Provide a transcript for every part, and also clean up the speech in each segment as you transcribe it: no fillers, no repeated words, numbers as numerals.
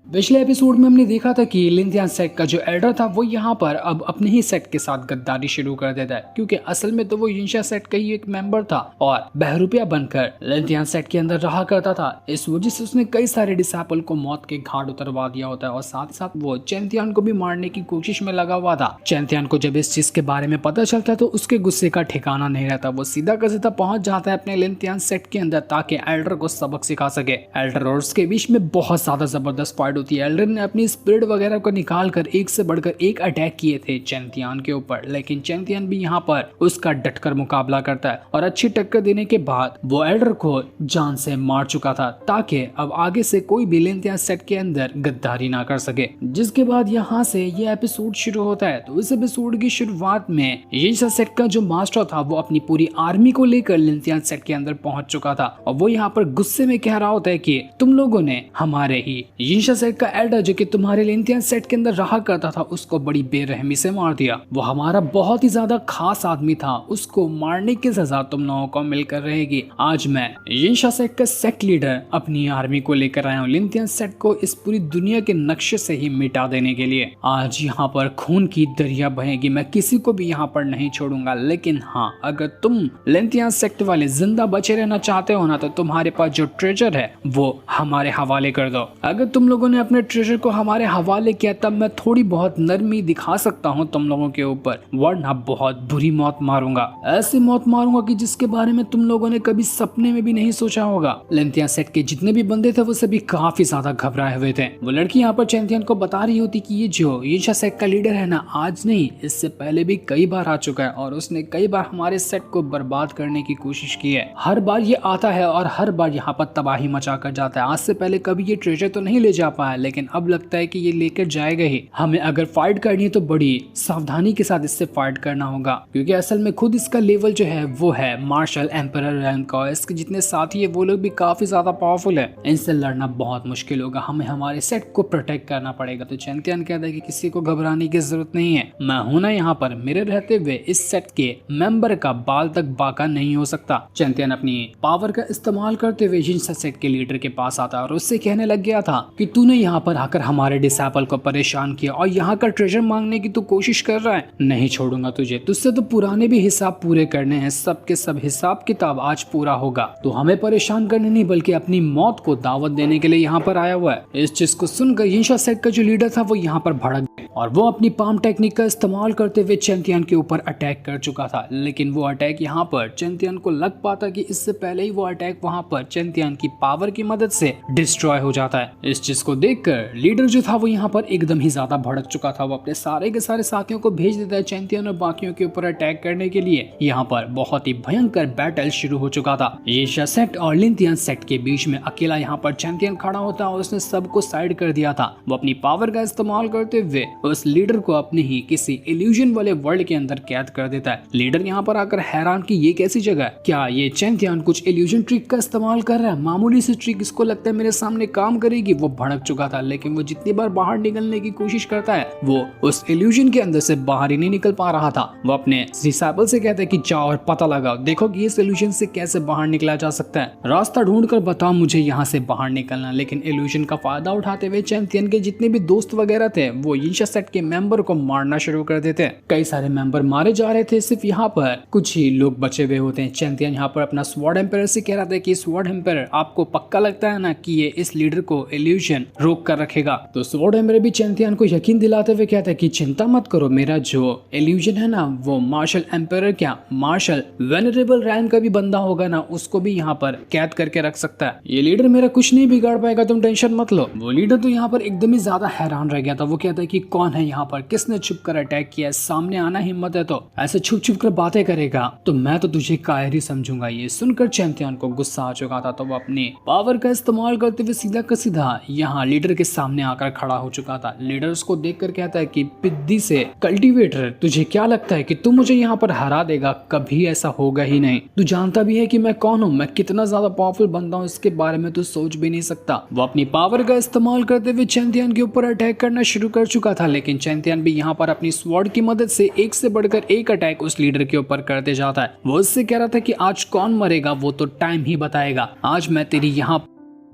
पिछले एपिसोड में हमने देखा था कि लिंथियन सेट का जो एल्डर था वो यहाँ पर अब अपने ही सेट के साथ गद्दारी शुरू कर देता है, क्योंकि असल में तो वो यिनशा सेट का ही एक मेंबर था और बहरूपिया बनकर लिंथियन सेट के अंदर रहा करता था। इस वजह से उसने कई सारे डिसाइपल को मौत के घाट उतरवा दिया होता है और साथ ही साथ वो चैंथियन को भी मारने की कोशिश में लगा हुआ था। चैंथियन को जब इस चीज के बारे में पता चलता है तो उसके गुस्से का ठिकाना नहीं रहता। वो सीधा का सीधा पहुंच जाता है अपने लिंथियन सेट के अंदर ताकि एल्डर को सबक सिखा सके। एल्डर और उसके बीच में बहुत ज्यादा जबरदस्त फाइट होती है। एल्डर ने अपनी स्पिरिट वगैरह को निकाल कर एक से बढ़कर एक अटैक किए थे चैंथियन के ऊपर, लेकिन चैंथियन भी यहाँ पर उसका डटकर मुकाबला करता है और अच्छी टक्कर देने के बाद वो एल्डर को जान से मार चुका था ताकि अब आगे से कोई भी लिंथियन सेट के अंदर गद्दारी ना कर सके। जिसके बाद यहाँ से ये एपिसोड शुरू होता है। तो इस एपिसोड की शुरुआत में यिनशा सेट का जो मास्टर था वो अपनी पूरी आर्मी को लेकर लिंथियन सेट के अंदर पहुंच चुका था और वो यहाँ पर गुस्से में कह रहा होता है कि तुम लोगों ने हमारे ही यिनशा सेट का एल्डर जो कि तुम्हारे लिंथियन सेट के अंदर रहा करता था उसको बड़ी बेरहमी से मार दिया। वो हमारा बहुत ही ज्यादा खास आदमी था, उसको मारने की सजा तुम लोगों को मिलकर रहेगी। आज मैं यिनशा सेट का सेट लीडर अपनी आर्मी को लेकर आया हूँ लिंथियन सेट को इस पूरी दुनिया के नक्शे से ही मिटा देने के लिए। आज यहाँ पर खून की दरिया बहेगी, मैं किसी को भी यहाँ पर नहीं छोड़ूंगा। लेकिन हाँ, अगर तुम लिंथियन सेट वाले जिंदा बचे रहना चाहते हो ना तो तुम्हारे पास जो ट्रेजर है वो हमारे हवाले कर दो। अगर तुम लोगों ने अपने ट्रेजर को हमारे हवाले किया तब मैं थोड़ी बहुत नरमी दिखा सकता हूँ तुम लोगों के ऊपर, वरना बहुत बुरी मौत मारूंगा। ऐसी मौत मारूंगा कि जिसके बारे में तुम लोगों ने कभी सपने में भी नहीं सोचा होगा। लिंथियन सेट के जितने भी बंदे थे वो सभी काफी ज्यादा घबराए हुए थे। वो लड़की यहाँ पर चैंथियन को बता रही होती कि ये जो यिनशा सेट का लीडर है ना, आज नहीं इससे पहले भी कई बार आ चुका है और उसने कई बार हमारे सेट को बर्बाद करने की कोशिश की है। हर बार ये आता है और हर बार यहाँ पर तबाही मचा कर जाता है। आज से पहले कभी ये ट्रेजर तो नहीं ले जा पाया, लेकिन अब लगता है कि ये लेकर जाएगा ही। हमें अगर फाइट करनी है तो बड़ी सावधानी के साथ इससे फाइट करना होगा, क्योंकि असल में खुद इसका लेवल जो है वो है मार्शल एम्परर रैंक का। इसके जितने साथी है वो लोग भी काफी ज्यादा पावरफुल है, इनसे लड़ना बहुत मुश्किल होगा। हमें हमारे सेट को प्रोटेक्ट करना पड़ेगा। तो चैंथियन कहता है कि किसी को घबराने की जरूरत नहीं है, मैं हूं ना यहाँ पर। मेरे रहते हुए इस सेट के मेंबर का बाल तक बाका नहीं हो सकता। चैंथियन अपनी पावर का इस्तेमाल करते हुए यिनशा सेट के लीडर के पास आता है और उससे कहने लग गया था कि तूने यहाँ पर आकर हमारे डिसाइपल को परेशान किया और यहाँ का ट्रेजर मांगने की तू कोशिश कर रहा है, नहीं छोड़ूंगा तुझे। तुझसे तो पुराने भी हिसाब पूरे करने हैं, सब के सब हिसाब किताब आज पूरा होगा। तो हमें परेशान करने नहीं बल्कि अपनी मौत को दावत देने के लिए यहाँ पर आया हुआ है। इस चीज को सुनकर यिनशा सेट का जो लीडर था वो यहाँ पर भड़क गया और वो अपनी पाम टेक्निक का इस्तेमाल करते हुए चैंथियन के ऊपर अटैक कर चुका था। लेकिन वो अटैक यहाँ पर चैंथियन को लग पाता कि इससे पहले ही वो अटैक वहाँ पर चैंथियन की पावर की मदद से डिस्ट्रॉय हो जाता है। इस चीज को देखकर लीडर जो था वो यहाँ पर एकदम ही ज्यादा भड़क चुका था। वो अपने सारे के सारे साथियों को भेज देता है चैंथियन और बाकियों के ऊपर अटैक करने के लिए। यहाँ पर बहुत ही भयंकर बैटल शुरू हो चुका था। यिनशा सेट और लिंथियन सेट के बीच में अकेला यहाँ पर चैंथियन खड़ा होता है और उसने सबको साइड कर दिया था। वो अपनी पावर का इस्तेमाल करते हुए उस लीडर को अपने ही किसी इल्यूजन वाले वर्ल्ड के अंदर कैद कर देता है। लीडर यहाँ पर आकर हैरान कि ये कैसी जगह है, क्या ये चैंथियन कुछ इल्यूजन ट्रिक का इस्तेमाल कर रहा है? मामूली सी ट्रिक इसको लगता है मेरे सामने काम करेगी। वो भड़क चुका था, लेकिन वो जितनी बार बाहर निकलने की कोशिश करता है वो उस इल्यूजन के अंदर से बाहर ही नहीं निकल पा रहा था। वो अपने डिसाइपल से कहता है कि जाओ और पता लगाओ, देखो कि इस इल्यूजन से कैसे बाहर निकला जा सकता है, रास्ता ढूंढकर बताओ मुझे यहाँ से बाहर निकलना। लेकिन इल्यूजन का फायदा उठाते हुए चैंथियन के जितने भी दोस्त वगैरह थे वो यिनशा सेट के मेंबर को मारना शुरू कर देते हैं। कई सारे मेंबर मारे जा रहे थे, सिर्फ यहाँ पर कुछ ही लोग बचे हुए होते हैं। चैंथियन यहाँ पर अपना स्वॉर्ड एम्पायर से कह रहा था कि स्वॉर्ड एम्पायर आपको पक्का लगता है ना कि ये इस लीडर को इल्यूजन रोक कर रखेगा? तो स्वॉर्ड एम्पायर भी चैंथियन को यकीन दिलाते हुए कहता है कि चिंता मत करो, मेरा जो इल्यूजन है ना वो मार्शल एम्पायर क्या मार्शल वेनरेबल रैंक का भी बंदा होगा ना, उसको भी यहाँ पर कैद करके रख सकता है। ये लीडर मेरा कुछ नहीं बिगाड़ पाएगा, तुम टेंशन मत लो। वो लीडर तो यहाँ पर एकदम ही ज्यादा हैरान रह गया था। वो कहता है कि कौन है यहाँ पर, किसने छुप कर अटैक किया, सामने आना हिम्मत है तो ऐसे छुप छुप कर बातें करेगा तो मैं तो तुझे कायर ही समझूंगा। ये सुनकर चैंथियन को गुस्सा आ चुका था, तो वो अपनी पावर का इस्तेमाल करते हुए सीधा का सीधा यहाँ लीडर के सामने आकर खड़ा हो चुका था। लीडर उसको देखकर कहता है कि पिद्दी से कल्टीवेटर, तुझे क्या लगता है कि तू मुझे यहाँ पर हरा देगा? कभी ऐसा होगा ही नहीं। तू जानता भी है कि मैं कौन हूँ, मैं कितना ज्यादा पावरफुल बंदा हूँ, इसके बारे में तू सोच भी नहीं सकता। वो अपनी पावर का इस्तेमाल करते हुए चैंथियन के ऊपर अटैक करना शुरू कर चुका था, लेकिन चैंथियन भी यहाँ पर अपनी स्वॉर्ड की मदद से एक से बढ़कर एक अटैक उस लीडर के ऊपर करते जाता है। वो उससे कह रहा था कि आज कौन मरेगा वो तो टाइम ही बताएगा, आज मैं तेरी यहाँ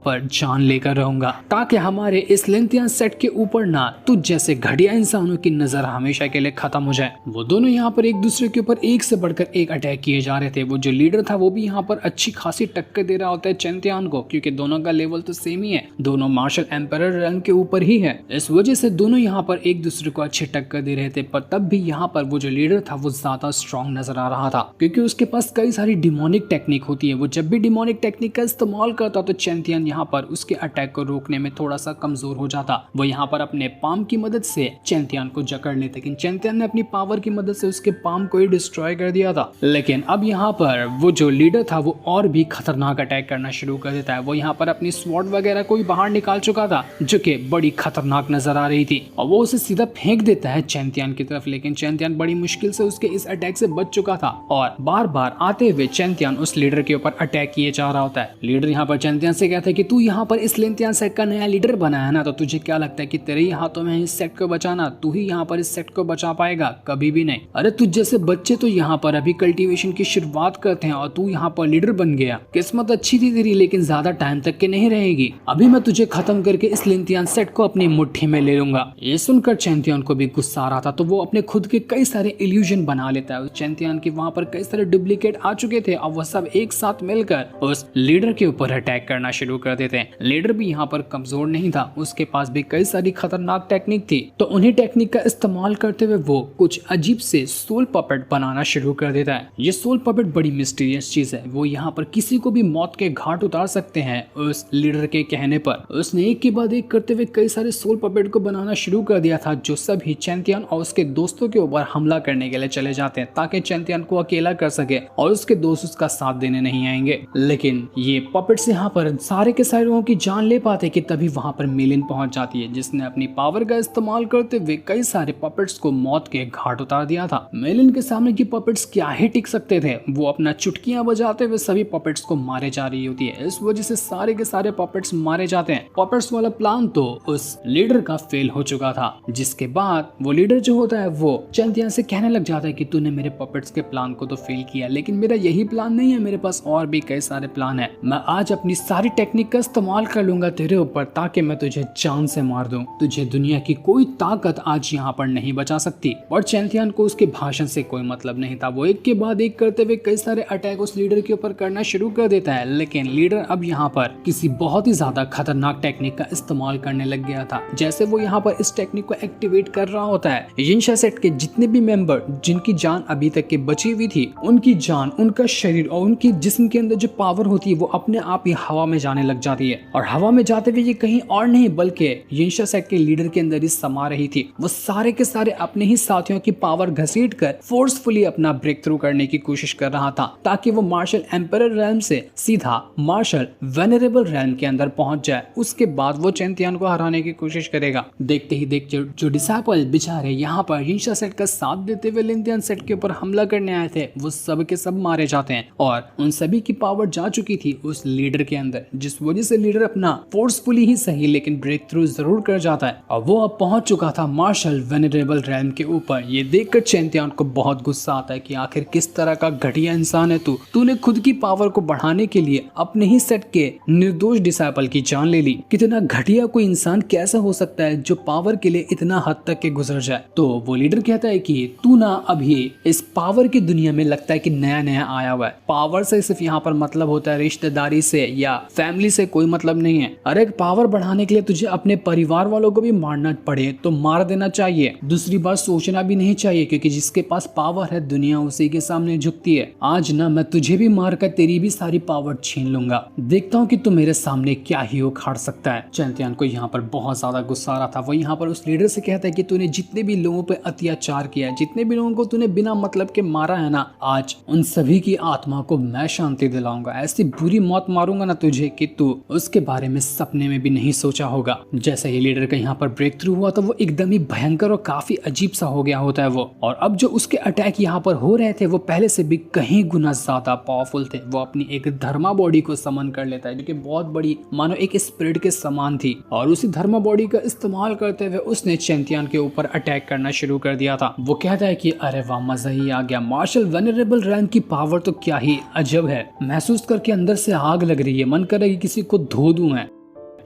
पर जान लेकर रहूंगा ताकि हमारे इस लिंथियन सेट के ऊपर ना तुझ जैसे घटिया इंसानों की नजर हमेशा के लिए खत्म हो जाए। वो दोनों यहाँ पर एक दूसरे के ऊपर एक से बढ़कर एक अटैक किए जा रहे थे। वो जो लीडर था वो भी यहाँ पर अच्छी खासी टक्कर दे रहा होता है चेंतियान को, क्योंकि दोनों का लेवल तो सेम ही है, दोनों मार्शल एम्पायर रैंक के ऊपर ही है। इस वजह से दोनों यहाँ पर एक दूसरे को अच्छी टक्कर दे रहे थे। पर तब भी यहाँ पर वो जो लीडर था वो ज्यादा स्ट्रॉन्ग नजर आ रहा था, क्योंकि उसके पास कई सारी डिमोनिक टेक्निक होती है। वो जब भी डिमोनिक टेक्निक का इस्तेमाल करता तो चेंतियान यहाँ पर उसके अटैक को रोकने में थोड़ा सा कमजोर हो जाता। वो यहाँ पर अपने पाम की मदद से चेंतियान को जकड़ लेते, लेकिन चेंतियान ने अपनी पावर की मदद से उसके पाम को ही डिस्ट्रॉय कर दिया था। लेकिन अब यहाँ पर वो जो लीडर था वो और भी खतरनाक अटैक करना शुरू कर देता है। वो यहाँ पर अपनी स्वॉर्ड वगैरह को भी बाहर निकाल चुका था, जो कि बड़ी खतरनाक नजर आ रही थी, और वो उसे सीधा फेंक देता है चेंतियान की तरफ। लेकिन चेंतियान बड़ी मुश्किल से उसके इस अटैक से बच चुका था, और बार बार आते हुए चेंतियान उस लीडर के ऊपर अटैक किए जा रहा होता है। लीडर यहाँ पर चेंतियान से कहता है कि तू यहाँ पर इस लिंथियन सेट का नया लीडर बना है ना, तो तुझे क्या लगता है कि तेरे ही हाथों में इस सेट को बचाना, तू ही यहाँ पर इस सेट को बचा पाएगा? कभी भी नहीं। अरे तुझ जैसे बच्चे तो यहाँ पर अभी कल्टीवेशन की शुरुआत करते हैं और तू यहाँ पर लीडर बन गया। किस्मत अच्छी थी तेरी, लेकिन ज्यादा टाइम तक के नहीं रहेगी। अभी मैं तुझे खत्म करके इस लिंथियन सेट को अपनी मुट्ठी में ले लूंगा। ये सुनकर चेंतियान को भी गुस्सा आ रहा था, तो वो अपने खुद के कई सारे इल्यूजन बना लेता है। चेंतियान के वहाँ पर कई सारे डुप्लीकेट आ चुके थे और वह सब एक साथ मिलकर उस लीडर के ऊपर अटैक करना शुरू कर देते हैं। लीडर भी यहाँ पर कमजोर नहीं था, उसके पास भी कई सारी खतरनाक टेक्निक थी, तो उन्हीं टेक्निक का इस्तेमाल करते हुए वो कुछ अजीब से सोल पपेट बनाना शुरू कर देता है। ये सोल पपेट बड़ी मिस्टीरियस चीज है। वो यहाँ पर किसी को भी मौत के घाट उतार सकते हैं उस लीडर के कहने पर। उसने एक के बाद एक करते हुए कई सारे सोल पपेट को बनाना शुरू कर दिया था, जो सभी चेंतियान और उसके दोस्तों के ऊपर हमला करने के लिए चले जाते हैं, ताकि चेंतियान को अकेला कर सके और उसके दोस्त उसका साथ देने नहीं आएंगे। लेकिन ये पपेट्स यहाँ पर सारे के सारे लोगों की जान ले पाते कि तभी वहां पर मेलिन पहुंच जाती है, जिसने अपनी पावर का इस्तेमाल करते हुए कई सारे पपेट्स को मौत के घाट उतार दिया था। मेलिन के सामने की पपेट्स क्या ही टिक सकते थे। वो अपना चुटकियां बजाते हुए सभी पपेट्स को मारे जा रही होती है। इस वजह से सारे के सारे पपेट्स मारे जाते हैं। पपेट्स वाला प्लान तो उस लीडर का फेल हो चुका था, जिसके बाद वो लीडर जो होता है वो चेंतियान से कहने लग जाता है कि तूने मेरे पपेट्स के प्लान को तो फेल किया, लेकिन मेरा यही प्लान नहीं है, मेरे पास और भी कई सारे प्लान है। मैं आज अपनी सारी टेक्निक का इस्तेमाल कर लूंगा तेरे ऊपर, ताकि मैं तुझे जान से मार दूं। तुझे दुनिया की कोई ताकत आज यहाँ पर नहीं बचा सकती। और चेंतियान को उसके भाषण से कोई मतलब नहीं था। वो एक के बाद एक करते हुए कई सारे अटैक उस लीडर के ऊपर करना शुरू कर देता है, लेकिन लीडर अब यहाँ पर किसी बहुत ही ज्यादा खतरनाक टेक्निक का इस्तेमाल करने लग गया था। जैसे वो यहाँ पर इस टेक्निक को एक्टिवेट कर रहा होता है, यिनशा सेट के जितने भी मेंबर जिनकी जान अभी तक के बची हुई थी, उनकी जान, उनका शरीर और उनकी जिस्म के अंदर जो पावर होती है वो अपने आप ही हवा में जाने लग जाती है। और हवा में जाते हुए ये कहीं और नहीं बल्कि यिनशा सेट के लीडर के अंदर ही समा रही थी। वो सारे के सारे अपने ही साथियों की पावर घसीट कर फोर्सफुली अपना ब्रेक थ्रू करने की कोशिश कर रहा था, ताकि वो मार्शल एम्पायर रैल्म से सीधा मार्शल वेनरेबल रैल्म के अंदर पहुंच जाए। उसके बाद वो चेंतियान को हराने की कोशिश करेगा। देखते ही देखते जो डिसाइपल बेचारे यहाँ पर यिनशा सेट का साथ देते हुए लिंथियन सेट के ऊपर हमला करने आए थे, वो सब के सब मारे जाते हैं। और उन सभी की पावर जा चुकी थी उस लीडर के अंदर, जिस वजह से लीडर अपना फोर्सफुली ही सही लेकिन ब्रेक थ्रू जरूर कर जाता है। और वो अब पहुंच चुका था मार्शल वेनरेबल रैल्म के ऊपर। ये देखकर चेंतियान को बहुत गुस्सा आता है कि आखिर किस तरह का घटिया इंसान है तू। तूने खुद की पावर को बढ़ाने के लिए अपने ही सेट के निर्दोष डिसाइपल की जान ले ली। कितना घटिया कोई इंसान कैसा हो सकता है जो पावर के लिए इतना हद तक के गुजर जाए। तो वो लीडर कहता है कि तू ना अभी इस पावर की दुनिया में लगता है कि नया नया आया हुआ है। पावर से सिर्फ यहाँ पर मतलब होता है रिश्तेदारी से या फैमिली से कोई मतलब नहीं है। अरे पावर बढ़ाने के लिए तुझे अपने परिवार वालों को भी मारना पड़े तो मार देना चाहिए। दूसरी बात सोचना भी नहीं चाहिए, क्योंकि जिसके पास पावर है दुनिया उसी के सामने झुकती है। आज ना मैं तुझे भी मारकर तेरी भी सारी पावर छीन लूंगा। देखता हूँ कि तू मेरे सामने क्या ही उखाड़ सकता है। चेंतियान को यहाँ पर बहुत ज्यादा गुस्सा आ रहा था। वो यहाँ पर उस लीडर से कहता है कि तूने जितने भी लोगों पे अत्याचार किया है, जितने भी लोगों को तूने बिना मतलब के मारा है ना, आज उन सभी की आत्मा को मैं शांति दिलाऊंगा। ऐसी बुरी मौत मारूंगा ना तुझे कि तू उसके बारे में सपने में भी नहीं सोचा होगा। जैसे ही लीडर का यहाँ पर ब्रेक थ्रू हुआ तो वो एकदम ही भयंकर और काफी अजीब सा हो गया होता है वो। और अब जो उसके अटैक यहाँ पर हो रहे थे वो पहले से भी कहीं गुना ज्यादा पावरफुल थे। वो अपनी एक धर्मा बॉडी को समन कर लेता है, जो कि बहुत बड़ी मानो एक स्पिरिट के समान थी। और उसी धर्मा बॉडी का इस्तेमाल करते हुए उसने चेंतियान के ऊपर अटैक करना शुरू कर दिया था। वो कहता है कि अरे वाह, मजा ही आ गया। मार्शल वेनरेबल रैंक की पावर तो क्या ही अजब है। महसूस करके अंदर से आग लग रही है, मन कर रहा है कि किसी को धो दूं मैं।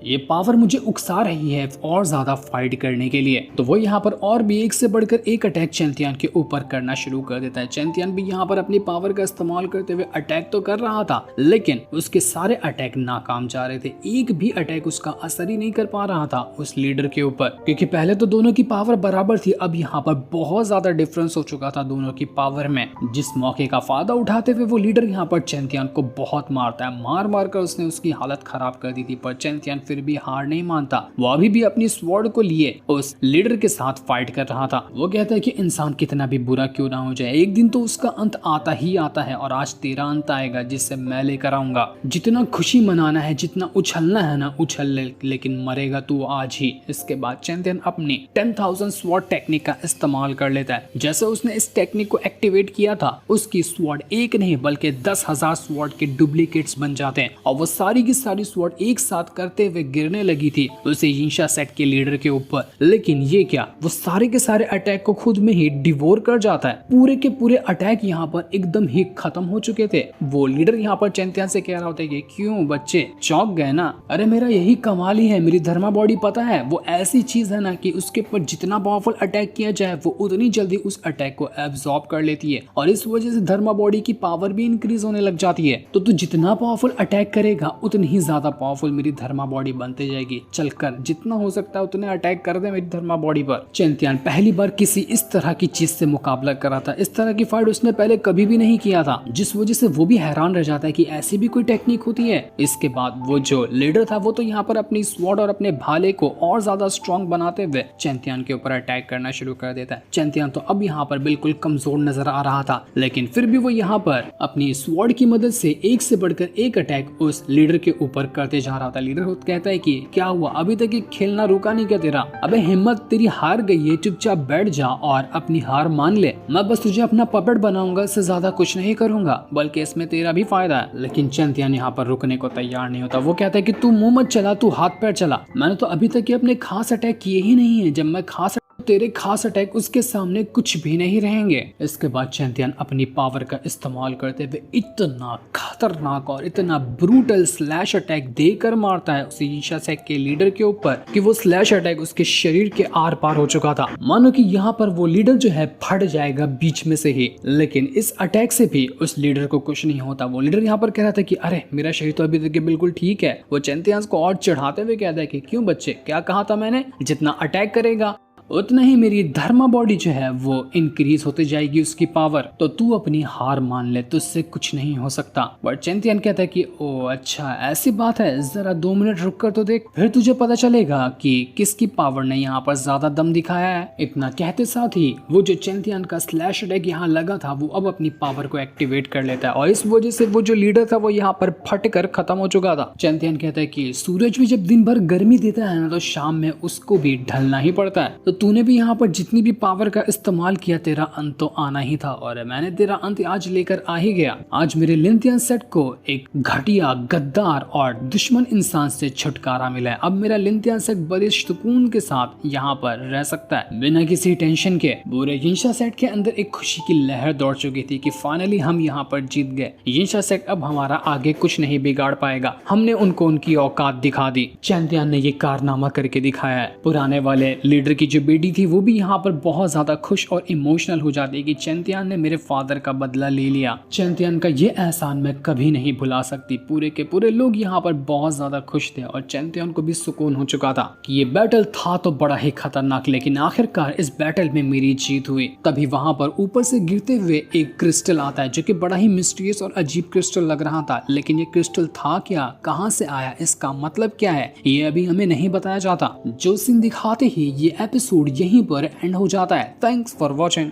ये पावर मुझे उकसा रही है और ज्यादा फाइट करने के लिए। तो वो यहाँ पर और भी एक से बढ़कर एक अटैक चैंतियन के ऊपर करना शुरू कर देता है। चैंतियन भी यहाँ पर अपनी पावर का इस्तेमाल करते हुए अटैक तो कर रहा था, लेकिन उसके सारे अटैक नाकाम जा रहे थे। एक भी अटैक उसका असर ही नहीं कर पा रहा था उस लीडर के ऊपर, क्योंकि पहले तो दोनों की पावर बराबर थी, अब यहाँ पर बहुत ज्यादा डिफरेंस हो चुका था दोनों की पावर में। जिस मौके का फायदा उठाते हुए वो लीडर यहाँ पर चैंतियन को बहुत मारता है। मार मार कर उसने उसकी हालत खराब कर दी थी, पर चैंतियन फिर भी हार नहीं मानता। वो अभी भी अपनी स्वॉर्ड को लिए उस लीडर के साथ फाइट कर रहा था। वो कहता है कि इंसान कितना भी बुरा क्यों ना हो जाए, एक दिन तो उसका अंत आता ही आता है, और आज तेरा अंत आएगा जिससे मैं लेकर आऊंगा। जितना खुशी मनाना है, जितना उछलना है ना उछल ले, लेकिन मरेगा तू आज ही। इसके बाद चैंतियन अपनी 10,000 स्वॉर्ड टेक्निक का इस्तेमाल कर लेता है। जैसे उसने इस टेक्निक को एक्टिवेट किया था, उसकी स्वॉर्ड एक नहीं बल्कि 10,000 स्वॉर्ड के डुप्लीकेट्स बन जाते हैं, और वो सारी की सारी स्वॉर्ड एक साथ करते हुए गिरने लगी थी उसे यिंशा सेट के लीडर के ऊपर। लेकिन ये क्या, वो सारे के सारे अटैक को खुद में ही डिवोर कर जाता है। पूरे के पूरे अटैक यहाँ पर एकदम ही खत्म हो चुके थे। वो लीडर यहाँ पर चैंतियन से कह रहा होता है कि क्यों बच्चे चौंक गए ना, अरे मेरा यही कमाल ही है, मेरी धर्मा बॉडी पता है वो ऐसी चीज है ना कि उसके ऊपर जितना पावरफुल अटैक किया जाए वो उतनी जल्दी उस अटैक को एब्जॉर्ब कर लेती है, और इस वजह से धर्मा बॉडी की पावर भी इंक्रीज होने लग जाती है। तो तू जितना पावरफुल अटैक करेगा उतनी ही ज्यादा पावरफुल मेरी धर्मा बॉडी बनते जाएगी। चलकर जितना हो सकता है उतने अटैक कर दे मेरी धर्मा बॉडी पर। चैंतियन पहली बार किसी इस तरह की चीज से मुकाबला कर रहा था। इस तरह की फाइट उसने पहले कभी भी नहीं किया था, जिस वजह से वो भी हैरान रह जाता है कि ऐसी भी कोई टेक्निक होती है। इसके बाद वो जो लीडर था वो तो यहाँ पर अपनी स्वॉर्ड और अपने भाले को और ज्यादा स्ट्रॉन्ग बनाते हुए चैंतियन के ऊपर अटैक करना शुरू कर देता है। चैंतियन तो अब यहाँ पर बिल्कुल कमजोर नजर आ रहा था, लेकिन फिर भी वो यहाँ पर अपनी स्वॉर्ड की मदद से एक से बढ़कर एक अटैक उस लीडर के ऊपर करते जा रहा था। लीडर कहता है कि क्या हुआ, अभी तक ये खेलना रुका नहीं क्या तेरा? अबे हिम्मत तेरी हार गई है, चुपचाप बैठ जा और अपनी हार मान ले। मैं बस तुझे अपना पपेट बनाऊंगा, इससे ज्यादा कुछ नहीं करूंगा, बल्कि इसमें तेरा भी फायदा है। लेकिन चैंतियन यहाँ पर रुकने को तैयार नहीं होता। वो कहता है कि तू मुंह मत चला, तू हाथ पैर चला। मैंने तो अभी तक अपने खास अटैक किए ही नहीं है, जब मैं खास तेरे खास अटैक उसके सामने कुछ भी नहीं रहेंगे। इसके बाद चैंतियन अपनी पावर का इस्तेमाल करते हुए इतना खतरनाक और इतना ब्रूटल स्लैश अटैक देकर मारता है उस यिंशा सेट के लीडर के ऊपर कि वो स्लैश अटैक उसके शरीर के आर पार हो चुका था। मानो कि यहाँ पर वो लीडर जो है फट जाएगा बीच में से ही, लेकिन इस अटैक से भी उस लीडर को कुछ नहीं होता। वो लीडर यहाँ पर कह रहा था कि अरे मेरा शरीर तो अभी तक बिल्कुल ठीक है। वो चैंतियन को और चढ़ाते हुए कहता है कि क्यों बच्चे, क्या कहा था मैंने, जितना अटैक करेगा उतना ही मेरी धर्मा बॉडी जो है वो इंक्रीज होती जाएगी उसकी पावर, तो तू अपनी हार मान ले, तुझसे कुछ नहीं हो सकता। बट चैंतियन कहता है कि ओ अच्छा ऐसी बात है, जरा 2 मिनट रुक कर तो देख, फिर तुझे पता चलेगा कि किसकी पावर ने यहाँ पर ज्यादा दम दिखाया है। इतना कहते साथ ही वो जो चैंतियन का स्लैश अटैक यहाँ लगा था वो अब अपनी पावर को एक्टिवेट कर लेता है, और इस वजह से वो जो लीडर था वो यहाँ पर फट कर खत्म हो चुका था। चैंतियन कहता है कि सूरज भी जब दिन भर गर्मी देता है ना तो शाम में उसको भी ढलना ही पड़ता है। तो तूने भी यहाँ पर जितनी भी पावर का इस्तेमाल किया, तेरा अंत तो आना ही था, और मैंने तेरा अंत आज लेकर आ ही गया। आज मेरे लिंथियन सेट को एक घटिया, गद्दार और दुश्मन इंसान से छुटकारा मिला है। अब मेरा लिंथियन सेट बड़े सुकून के साथ यहाँ पर रह सकता है बिना किसी टेंशन के। पूरे यिंशा सेट के अंदर एक खुशी की लहर दौड़ चुकी थी कि फाइनली हम यहाँ पर जीत गए। यिंशा सेट अब हमारा आगे कुछ नहीं बिगाड़ पाएगा। हमने उनको उनकी औकात दिखा दी। चैंतियन ने ये कारनामा करके दिखाया है। पुराने वाले लीडर की जो बेटी थी वो भी यहाँ पर बहुत ज्यादा खुश और इमोशनल हो जाती है कि चैंतियन ने मेरे फादर का बदला ले लिया। चैंतियन का ये एहसान मैं कभी नहीं भुला सकती। पूरे के पूरे लोग यहाँ पर बहुत ज्यादा खुश थे, और चैंतियन को भी सुकून हो चुका था कि ये बैटल था तो बड़ा ही खतरनाक, लेकिन आखिरकार इस बैटल में मेरी जीत हुई। तभी वहां पर ऊपर से गिरते हुए एक क्रिस्टल आता है जो कि बड़ा ही मिस्टीरियस और अजीब क्रिस्टल लग रहा था, लेकिन ये क्रिस्टल था क्या, कहाँ से आया, इसका मतलब क्या है, ये अभी हमें नहीं बताया जाता। जो सीन दिखाते ही ये एपिसोड यहीं पर एंड हो जाता है। Thanks for watching.